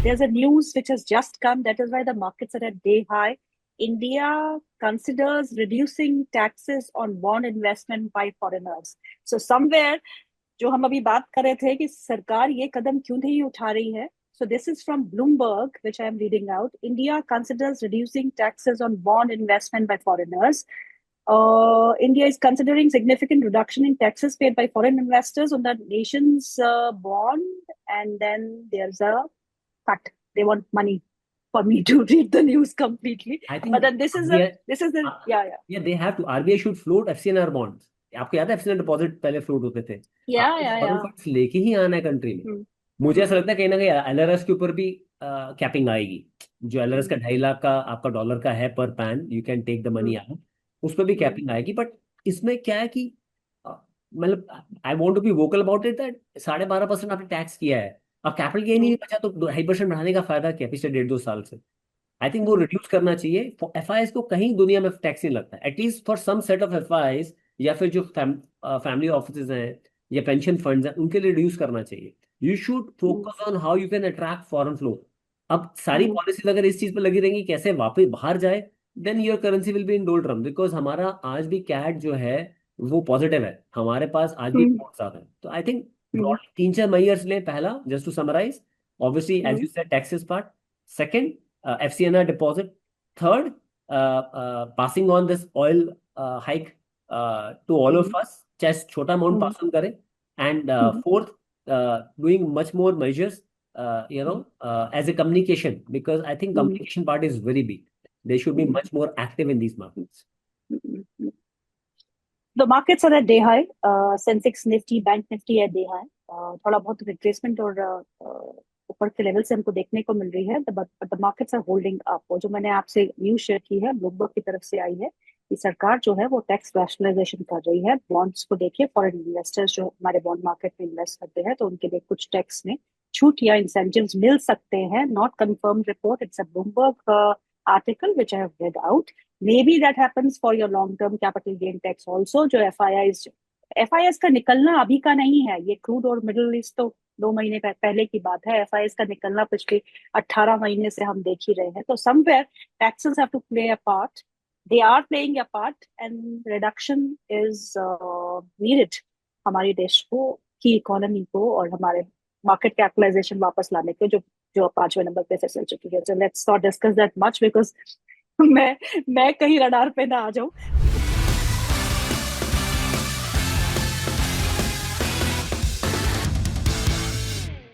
there's a news which has just come. That is why the markets are at day high. India considers reducing taxes on bond investment by foreigners. So somewhere जो हम अभी बात कर रहे थे कि सरकार ये कदम क्यों नहीं उठा रही है. So this is from Bloomberg, which I am reading out. India considers reducing taxes on bond investment by foreigners. India is considering significant reduction in taxes paid by foreign investors on the nation's bond, and then there's a cut. They want money for me to read the news completely. I think But then this is the yeah, they have to. RBI should float FCNR bonds. आपको याद है FCNR deposit पहले float होते थे. Foreign funds लेके ही आना है country में. मुझे ऐसा लगता है कहीं ना कहीं LRS के ऊपर भी कैपिंग आएगी. जो LRS का 2.5 लाख का आपका डॉलर का है पर pan, you can take the money out, उस पर भी कैपिंग आएगी. बट इसमें क्या है कि मतलब I want to be vocal about it that 12.5% आपने टैक्स किया है. अब कैपिटल गेन ही नहीं बचा तो 2.5% बढ़ाने का फायदा क्या पिछले 1.5-2 साल से. आई थिंक वो रिड्यूस करना चाहिए. FIs को कहीं दुनिया में टैक्स नहीं लगता, at least for some set of FIs, या फिर जो फैमिली ऑफिस हैं या पेंशन फंड्स हैं उनके लिए रिड्यूस करना चाहिए. You should focus on how you can attract foreign flow. अब सारी पॉलिसीज अगर इस चीज पर लगी रहेंगी कैसे वापस बाहर जाए, then your currency will be in doldrum. Because हमारा आज भी कैट जो है वो पॉजिटिव है, हमारे पास आज भी बहुत ज्यादा है. तो आई थिंक ब्रॉडली 3-4 मेजर्स ले. पहला, just to summarise, obviously as you said, taxes part. Second, FCNR deposit. Third, passing on this oil hike to all of us. Just छोटा amount pass on करें. And fourth, doing much more measures, as a communication, because I think communication part is very big. They should be much more active in these markets. The markets are at day high. Sensex, Nifty, Bank Nifty at day high. थोड़ा बहुत retracement और ऊपर के level से हमको देखने को मिल रही है. But the markets are holding up. जो मैंने आपसे न्यूज शेयर की है, ब्लूमबर्ग की तरफ से आई है कि सरकार जो है वो टैक्स रैशनलाइजेशन कर रही है. बॉन्ड्स को देखिए, फॉरेन इन्वेस्टर्स जो हमारे बॉन्ड मार्केट में इन्वेस्ट करते हैं तो उनके लिए कुछ टैक्स में छूट या इंसेंटिव्स मिल सकते हैं. Not confirm report, it's a Bloomberg article which I have read out. Maybe that happens for your long term capital gain tax also. जो FIS का निकलना अभी का नहीं है. ये क्रूड और मिडिल ईस्ट तो 2 महीने पहले की बात है. FIS का निकलना पिछले 18 महीने से हम देख ही रहे हैं. तो somewhere taxes have to play a part. They are playing a part and reduction is needed हमारे देश को, की इकोनॉमी को और हमारे मार्केट कैपिटलाइजेशन वापस लाने के, जो 5वें नंबर पे फिसल चुकी है. So let's not discuss that much because मैं कहीं रडार पे ना आ जाऊं.